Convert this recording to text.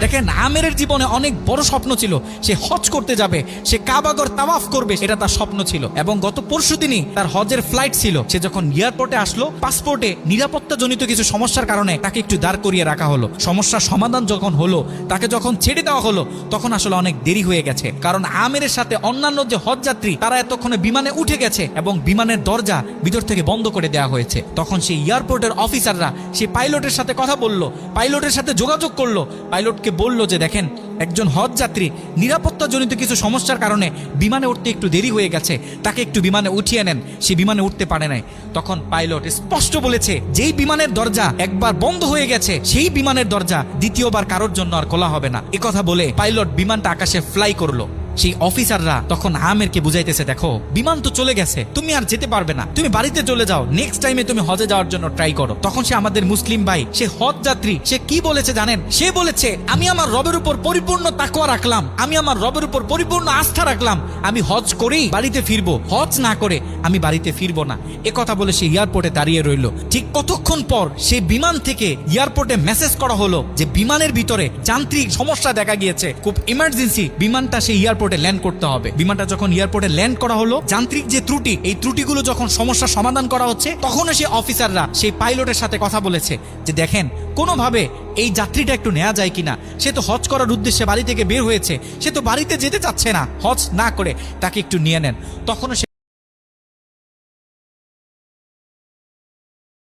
দেখেন, আমেরের জীবনে অনেক বড় স্বপ্ন ছিল, সে হজ করতে যাবে, সে কাবাগর তাওয়াফ করবে, এটা তার স্বপ্ন ছিল। এবং গত পরশুদিনই তার হজের ফ্লাইট ছিল। সে যখন এয়ারপোর্টে আসলো, পাসপোর্টে নিরাপত্তাজনিত কিছু সমস্যার কারণে তাকে একটু দাঁড় করিয়ে রাখা হলো। সমস্যার সমাধান যখন হলো, তাকে যখন ছেড়ে দেওয়া হলো, তখন আসলে অনেক দেরি হয়ে গেছে। কারণ আমেরের সাথে অন্যান্য যে হজ যাত্রী, তারা এতক্ষণে বিমানে উঠে গেছে এবং বিমানের দরজা ভিতর থেকে বন্ধ করে দেওয়া হয়েছে। তখন সেই এয়ারপোর্টের অফিসাররা সেই পাইলটের সাথে কথা বলল, পাইলটের সাথে যোগাযোগ করলো, পাইলটকে বলল যে দেখেন, একজন হজ যাত্রী নিরাপত্তাজনিত কিছু সমস্যার কারণে বিমানে উঠতে একটু দেরি হয়ে গেছে, তাকে একটু বিমানে উঠিয়ে নেন, সে বিমানে উঠতে পারে নাই। তখন পাইলট স্পষ্ট বলেছে, যেই বিমানের দরজা একবার বন্ধ হয়ে গেছে, সেই বিমানের দরজা দ্বিতীয়বার কারোর জন্য আর খোলা হবে না। একথা বলে পাইলট বিমানটা আকাশে ফ্লাই করলো। সেই অফিসাররা তখন আমেরকে বুঝাইতেছে, দেখো বিমান তো চলে গেছে, তুমি আর যেতে পারবে না, তুমি বাড়িতে চলে যাও, নেক্সট টাইমে তুমি হজে যাওয়ার জন্য ট্রাই করো। তখন সে আমাদের মুসলিম ভাই, সে হজ যাত্রী, সে কি বলেছে জানেন? সে বলেছে, আমি আমার রবের উপর পরিপূর্ণ তাকওয়া রাখলাম, আমি আমার রবের উপর পরিপূর্ণ আস্থা রাখলাম, আমি হজ করেই বাড়িতে ফিরবো, হজ না করে আমি বাড়িতে ফিরবো না। কথা বলে সে এয়ারপোর্টে দাঁড়িয়ে রইল। ঠিক কতক্ষণ পর সেই বিমান থেকে এয়ারপোর্টে মেসেজ করা হলো যে বিমানের ভিতরে যান্ত্রিক সমস্যা দেখা গিয়েছে, খুব ইমার্জেন্সি, বিমানটা সেই এয়ারপোর্টে ল্যান্ড করতে হবে। বিমানটা যখন এয়ারপোর্টে ল্যান্ড করা হলো, যান্ত্রিক যে ত্রুটি, এই ত্রুটিগুলো যখন সমস্যার সমাধান করা হচ্ছে, তখন সেই অফিসাররা সেই পাইলটের সাথে কথা বলেছে যে দেখেন, কোনোভাবে এই যাত্রীটা একটু নেওয়া যায় কিনা, সে তো হজ করার উদ্দেশ্যে বাড়ি থেকে বের হয়েছে, সে তো বাড়িতে যেতে চাচ্ছে না, হজ না করে তাকে একটু নিয়ে নেন। তখন